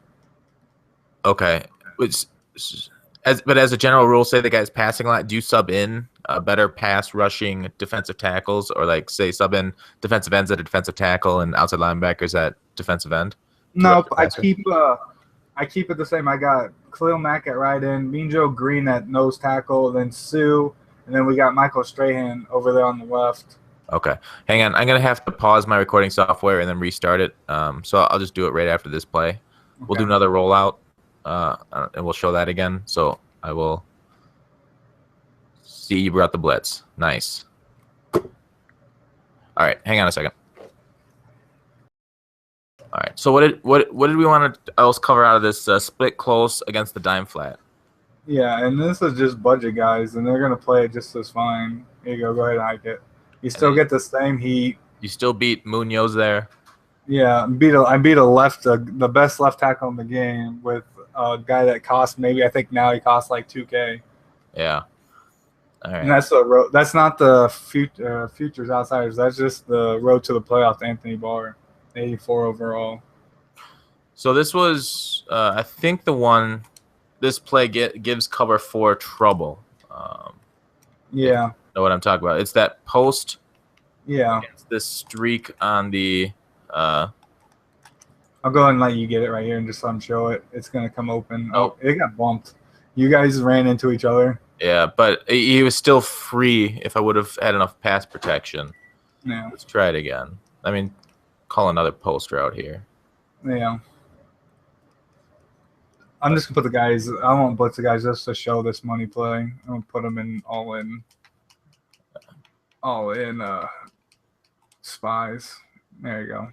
Okay. Which, as a general rule, say the guy's passing a lot. Do you sub in better pass rushing defensive tackles, or like say sub in defensive ends at a defensive tackle and outside linebackers at defensive end? Nope, I keep it the same. I got Khalil Mack at right end, Mean Joe Green at nose tackle, then Sue, and then we got Michael Strahan over there on the left. Okay, hang on. I'm gonna have to pause my recording software and then restart it. So I'll just do it right after this play. Okay. We'll do another rollout, and we'll show that again. So I will see you brought the blitz. Nice. All right, hang on a second. All right. So what did we want to else cover out of this split close against the dime flat? Yeah, and this is just budget guys, and they're gonna play it just as fine. Here you go. Go ahead and hike it. You still get the same heat. You still beat Munoz there. Yeah, I beat the best left tackle in the game with a guy that cost maybe I think now he costs like $2K. Yeah. All right. And that's the road. That's not the futures outsiders. That's just the road to the playoffs. Anthony Barr, 84 overall. So this was, I think the one. This play gives cover 4 trouble. Yeah. Know what I'm talking about? It's that post. Yeah. It's this streak on the. I'll go ahead and let you get it right here and just let him show it. It's gonna come open. Oh, it got bumped. You guys ran into each other. Yeah, but he was still free if I would have had enough pass protection. Yeah. Let's try it again. I mean, call another poster out here. Yeah. I'm just gonna put the guys. I won't blitz the guys just to show this money play. I'm gonna put them in all in spies. There you go.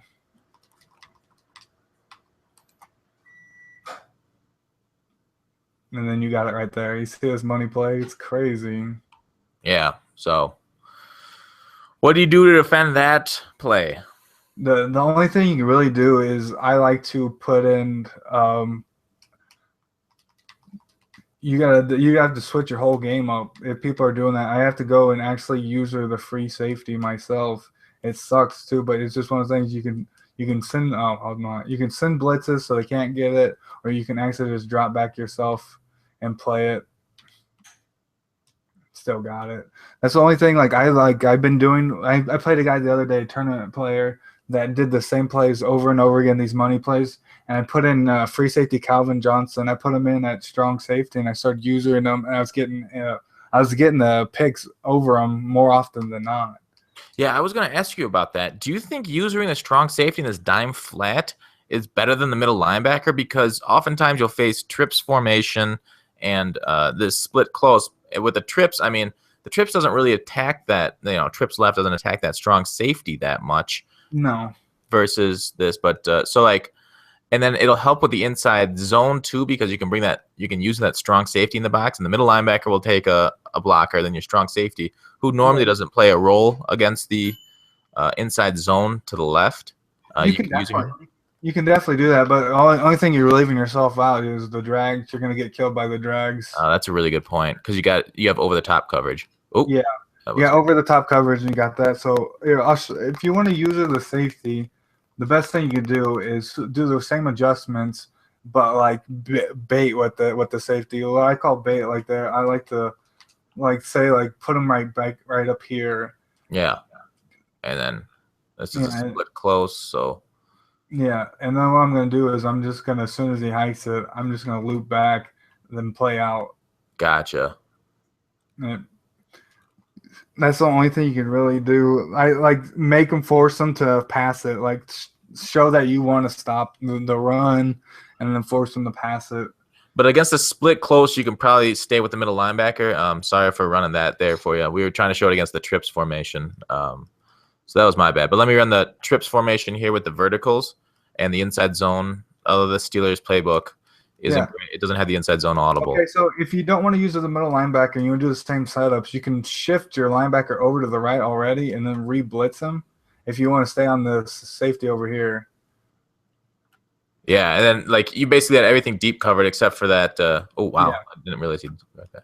And then you got it right there. You see this money play? It's crazy. Yeah. So, what do you do to defend that play? The only thing you can really do is I like to put in you have to switch your whole game up. If people are doing that, I have to go and actually user the free safety myself. It sucks too, but it's just one of those things you can send. Oh, hold on. You can send blitzes so they can't get it, or you can actually just drop back yourself and play it. Still got it. That's the only thing. I've been doing. I played a guy the other day, tournament player, that did the same plays over and over again. These money plays, and I put in free safety Calvin Johnson. I put him in at strong safety, and I started using him, and I was getting the picks over him more often than not. Yeah, I was going to ask you about that. Do you think using a strong safety in this dime flat is better than the middle linebacker? Because oftentimes you'll face trips formation and this split close. With the trips, I mean, the trips doesn't really attack that, trips left doesn't attack that strong safety that much. No. Versus this. But and then it'll help with the inside zone too, because you can use that strong safety in the box, and the middle linebacker will take a blocker, then your strong safety, who normally doesn't play a role against the inside zone to the left. You can definitely do that, but the only thing you're leaving yourself out is the drags. You're going to get killed by the drags. That's a really good point, because you have over the top coverage. Oh, yeah, over the top coverage, and you got that. So if you want to use the safety, the best thing you can do is do the same adjustments, but like bait with the safety. What I call bait like that, I like to put them right up here. Yeah, and then this is a split close, so. Yeah, and then what I'm going to do is I'm just going to, as soon as he hikes it, I'm just going to loop back, then play out. Gotcha. That's the only thing you can really do. I make them, force them to pass it, show that you want to stop the run, and then force them to pass it. But against a split close, you can probably stay with the middle linebacker. Sorry for running that there for you. We were trying to show it against the trips formation. So that was my bad. But let me run the trips formation here with the verticals and the inside zone of the Steelers playbook. It doesn't have the inside zone audible. Okay, so if you don't want to use the middle linebacker and you want to do the same setups, you can shift your linebacker over to the right already and then re-blitz him if you want to stay on the safety over here. Yeah, and then you basically had everything deep covered except for that. Oh, wow. Yeah. I didn't realize you did that.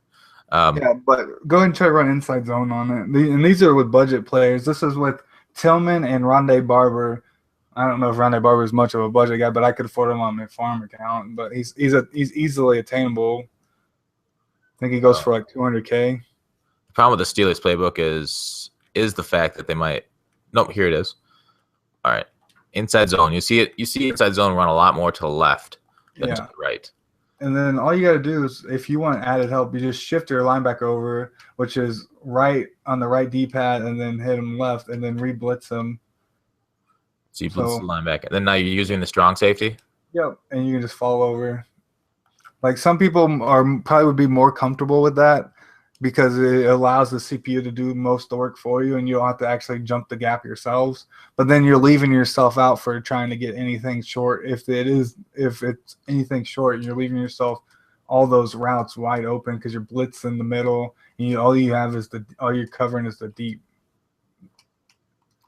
Yeah, but go ahead and try to run inside zone on it. And these are with budget players. This is with Tillman and Rondé Barber. I don't know if Rondé Barber is much of a budget guy, but I could afford him on my farm account. But he's easily attainable. I think he goes for like $200K. The problem with the Steelers playbook is the fact that they might. Nope, here it is. All right, inside zone. You see inside zone run a lot more to the left than to the right. And then all you got to do is, if you want added help, you just shift your linebacker over, which is right on the right D-pad, and then hit him left, and then re-blitz him. So you blitz the linebacker. Then now you're using the strong safety? Yep, and you can just fall over. Some people probably would be more comfortable with that because it allows the CPU to do most of the work for you, and you don't have to actually jump the gap yourselves. But then you're leaving yourself out for trying to get anything short. If it's anything short, you're leaving yourself all those routes wide open because you're blitzing the middle, and all you're covering is the deep.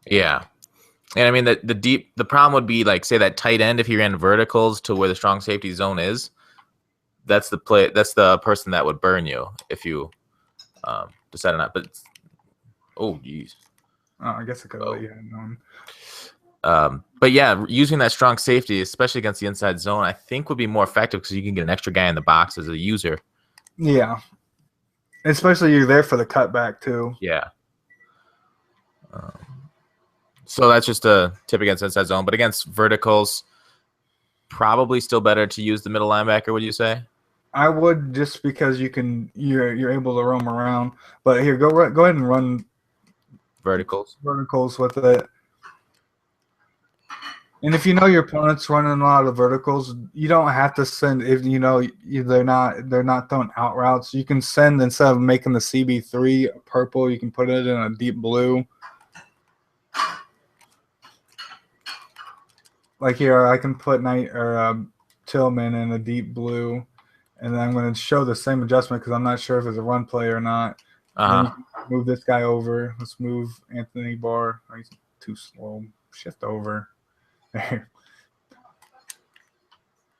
Yeah. And I mean the problem would be say that tight end, if you ran verticals to where the strong safety zone is, that's the person that would burn you if you decide on that. But geez. Oh, I guess I could have let you have known. But yeah, using that strong safety, especially against the inside zone, I think would be more effective because you can get an extra guy in the box as a user. Yeah. Especially you're there for the cutback too. Yeah. So that's just a tip against inside zone. But against verticals, probably still better to use the middle linebacker, would you say? I would, just because you're able to roam around. But here, go ahead and run verticals with it. And if you know your opponent's running a lot of verticals, you don't have to send. If you know they're not throwing out routes, you can send, instead of making the CB3 purple, you can put it in a deep blue. Like here, I can put Tillman in a deep blue, and then I'm going to show the same adjustment because I'm not sure if it's a run play or not. Move this guy over. Let's move Anthony Barr. Oh, he's too slow. Shift over. There.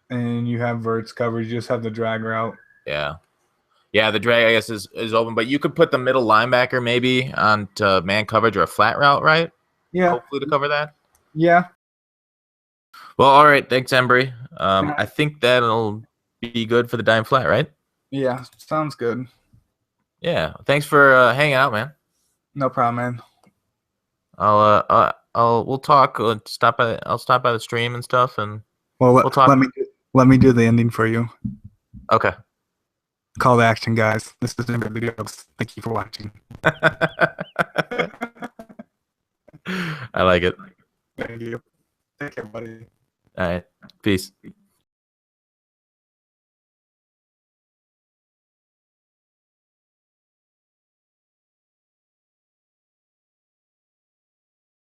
And you have verts covered. You just have the drag route. Yeah. Yeah, the drag I guess is open, but you could put the middle linebacker maybe onto man coverage or a flat route, right? Yeah, Hopefully to cover that. yeah. Well, all right. Thanks, Embry. I think that'll be good for the dime flat, right? Yeah, sounds good. Yeah. Thanks for hanging out, man. No problem, man. We'll talk. I'll stop by the stream and stuff, and Well, we'll talk. let me do the ending for you. Okay. Call to action, guys. This is Embrythegh0st. Thank you for watching. I like it. Thank you. Take care, buddy. All right. Peace.